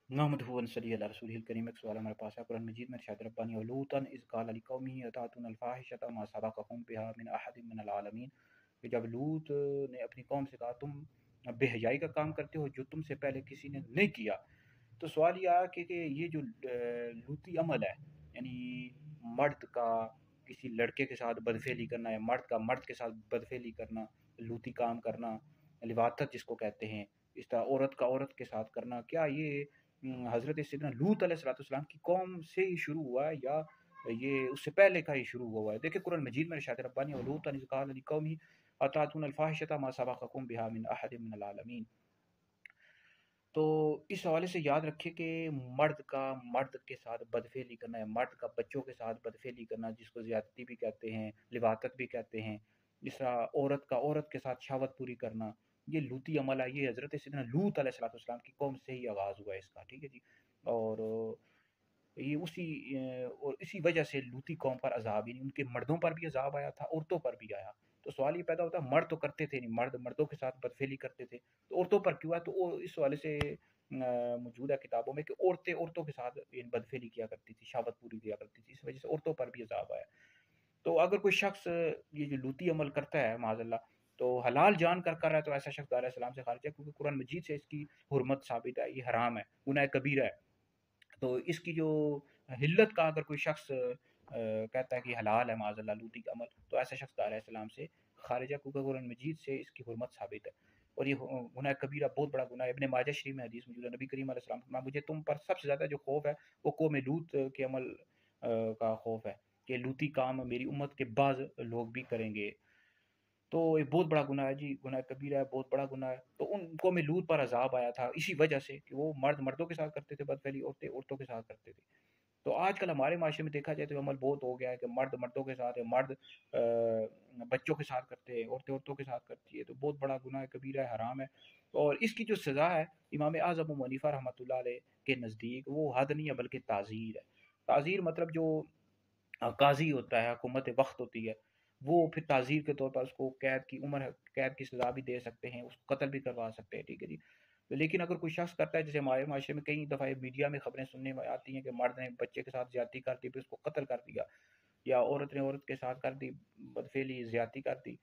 नहमदुहु व नसल्ली अला रसूलिहिल करीम। एक सवाल हमारे पास है कुरान मजीद में, इरशाद रब्बानी व लूतन इज़ क़ाला लिक़ौमिही अतातूनल फ़ाहिशता मा सबक़कुम बिहा मिन अहदिम मिनल आलमीन, कि जब लूत ने अपनी कौम से कहा तुम बेहयाई का काम करते हो जो तुमसे पहले किसी ने नहीं किया। तो सवाल ये आया कि ये जो लूती अमल है, यानी मर्द का किसी लड़के के साथ बदफेली करना या मर्द का मर्द के साथ बदफेली करना, लूती काम करना, लिवातत जिसको कहते हैं, इस तरह औरत का औरत के साथ करना, क्या ये हज़रत सैयदना लूत अलैहिस्सलाम की कौम से ही शुरू हुआ है या ये उससे पहले का ही शुरू हुआ है? देखिए कुरान मजीद में इरशाद रब्बानी व लूतन इज़ क़ाला लिक़ौमिही अतातूनल फ़ाहिशता मा सबक़कुम बिहा मिन अहदिम मिनल आलमीन। तो इस हवाले से याद रखें कि मर्द का मर्द के साथ बदफेली करना है, मर्द का बच्चों के साथ बदफेली करना, जिसको ज़्यादती भी कहते हैं, लिवातत भी कहते हैं, जिस तरह औरत का औरत के साथ शहावत पूरी करना, ये लूती अमल है। ये हज़रत सैयदना लूत अलैहिस्सलाम की कौम से ही आगाज़ हुआ है इसका, ठीक है जी। और ये और इसी वजह से लूती कौम पर अज़ाब, यानी उनके मर्दों पर भी अज़ाब आया था, औरतों पर भी आया। तो सवाल ये पैदा होता है, मर्द तो करते थे नहीं, मर्द मर्दों के साथ बदफेली करते थे, तो औरतों पर क्यों है? तो इस हवाले से मौजूद है किताबों में कि औरतें औरतों के साथ बदफेली किया करती थी, शहावत पूरी किया करती थी, इस वजह से औरतों पर भी अज़ाब आया। तो अगर कोई शख्स ये जो लूती अमल करता है माज़अल्लाह, तो हलाल जान कर रहा है, तो ऐसा शख्स दायरा इस्लाम से खारिज है, क्योंकि कुरान मजीद से इसकी हुर्मत साबित है, ये हराम है, गुनाह कबीरा है। तो इसकी जो हिल्लत का अगर कोई शख्स कहता है कि हलाल है माज़अल्लाह लूटी का अमल, तो ऐसा शख्स दायरा इस्लाम से खारिज है, क्योंकि कुरान मजीद से इसकी हुर्मत साबित है। और ये गुनाह कबीरा बहुत बड़ा गुनाह है। इब्ने माजा शरीफ में हदीस मौजूद है, नबी करीम अलैहि सलाम फरमाया, मुझे तुम पर सबसे ज़्यादा जो खौफ है वो कौम लूत के अमल का खौफ है, कि लूती काम मेरी उम्मत के बाद लोग भी करेंगे। तो ये बहुत बड़ा गुनाह है जी, गुनाह कबीरा है, बहुत बड़ा गुनाह है। तो उनको में लूत पर अज़ाब आया था इसी वजह से कि वो मर्द मर्दों के साथ करते थे बदफेली, औरतें औरतों के साथ करते थे। तो आजकल हमारे माशरे में देखा जाए तो अमल बहुत हो गया है कि मर्द मर्दों के साथ है, मर्द बच्चों के साथ करते हैं, औरतें औरतों के साथ करती है, तो बहुत बड़ा गुनाह कबीरा है, हराम है। और इसकी जो सज़ा है, इमाम आज़म अबू हनीफा रहमतुल्लाह अलैह के नज़दीक वो हद नहीं है बल्कि ताज़ीर है। ताज़ीर मतलब जो काज़ी होता है, हुकूमत वक्त होती है, वो फिर ताज़ीर के तौर पर उसको कैद की उम्र कैद की सज़ा भी दे सकते हैं, उसको कत्ल भी करवा सकते हैं, ठीक है जी। लेकिन अगर कोई शख्स करता है, जैसे हमारे माशरे में कई दफ़ा मीडिया में खबरें सुनने में आती हैं कि मर्द ने बच्चे के साथ ज़्यादती कर दी, फिर उसको कत्ल कर दिया, या औरत ने औरत के साथ कर दी बदफेली, ज़्यादती कर दी,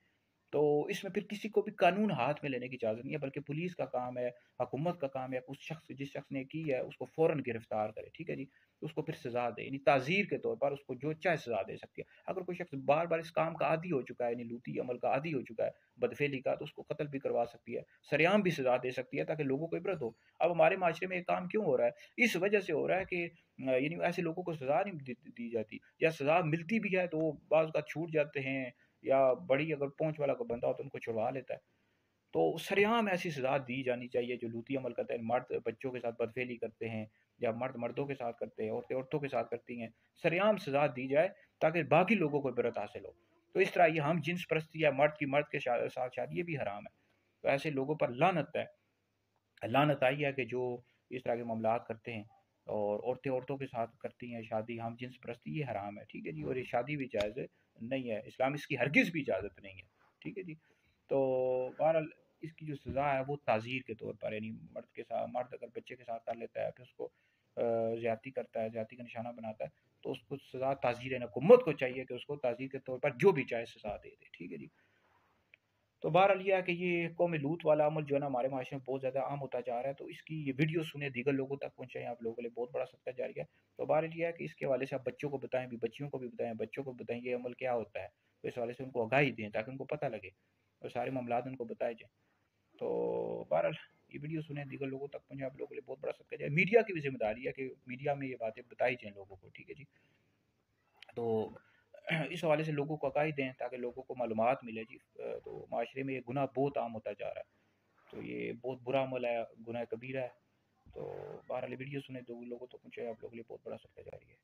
तो इसमें फिर किसी को भी कानून हाथ में लेने की इजाज़त नहीं है, बल्कि पुलिस का काम है, हुकूमत का काम है, उस शख्स जिस शख्स ने की है उसको फ़ौरन गिरफ्तार करे, ठीक है जी। उसको फिर सज़ा दे, यानी ताज़ीर के तौर पर उसको जो चाहे सज़ा दे सकती है। अगर कोई शख्स बार बार इस काम का आदी हो चुका है, यानी लूती अमल का आदी हो चुका है, बदफेली का, तो उसको कत्ल भी करवा सकती है, सरेआम भी सज़ा दे सकती है, ताकि लोगों को इबरत हो। अब हमारे माशरे में ये काम क्यों हो रहा है? इस वजह से हो रहा है कि यानी ऐसे लोगों को सज़ा नहीं दी जाती, या सज़ा मिलती भी है तो वो बाज़ का छूट जाते हैं, या बड़ी अगर पहुँच वाला कोई बंदा हो तो उनको छुड़वा लेता है। तो सरेआम ऐसी सज़ा दी जानी चाहिए जो लूती अमल करते हैं, मर्द बच्चों के साथ बदफेली करते हैं, या मर्द मर्दों के साथ करते हैं, औरतें औरतों के साथ करती हैं, सरेआम सज़ा दी जाए ताकि बाकी लोगों को इबरत हासिल हो। तो इस तरह ये हम जिन्स परस्ती या मर्द की मर्द के साथ शादी, ये भी हराम है। तो ऐसे लोगों पर लानत है, लानत आई है कि जो इस तरह के मामलात करते हैं, और औरतें औरतों के साथ करती हैं शादी, हम जिन्स परस्ती, ये हराम है, ठीक है जी। और ये शादी भी जायज़ नहीं है, इस्लाम इसकी हरगिज़ भी इजाज़त नहीं है, ठीक है जी। तो बहरहाल इसकी जो सज़ा है वो ताज़ीर के तौर पर, यानी मर्द के साथ मर्द अगर बच्चे के साथ कर लेता है, फिर उसको ज़्यादती करता है, ज़्यादती का निशाना बनाता है, तो उसको सज़ा ताज़ीर है। हुकूमत को चाहिए कि उसको ताज़ीर के तौर पर जो भी चाहे सज़ा दे दे, ठीक है जी। तो बहरहाल ये है कि ये कौम लूत वाला अमल जो है ना हमारे माशरे में बहुत ज़्यादा आम होता जा रहा है, तो इसकी ये वीडियो सुने, दीगर लोगों तक पहुँचाएँ, आप लोगों के लिए बहुत बड़ा सदका जारी है। तो बहरहाल ये है कि इसके हवाले से आप बच्चों को बताएँ भी, बच्चियों को भी बताएँ, बच्चों को बताएँ ये अमल क्या होता है, तो इस हवाले से उनको आगाही दें ताकि उनको पता लगे और सारे मामलात उनको बताए जाएँ। तो बहरहाल ये वीडियो सुने, दीगर लोगों तक पहुँचाएँ, आप लोगों के लिए बहुत बड़ा सदका जारी है। मीडिया की भी ज़िम्मेदारी है कि मीडिया में ये बातें बताई जाएँ लोगों को, ठीक है जी। तो इस हवाले से लोगों को आगाही दें ताकि लोगों को मालूमात मिले जी। तो माशरे में ये गुनाह बहुत आम होता जा रहा है, तो ये बहुत बुरा अमल है, गुनाह कबीरा है। तो बहरहाल वीडियो सुने, दो लोगों तक पहुँचाए, आप लोगों के लिए बहुत बड़ा सदका जारी है।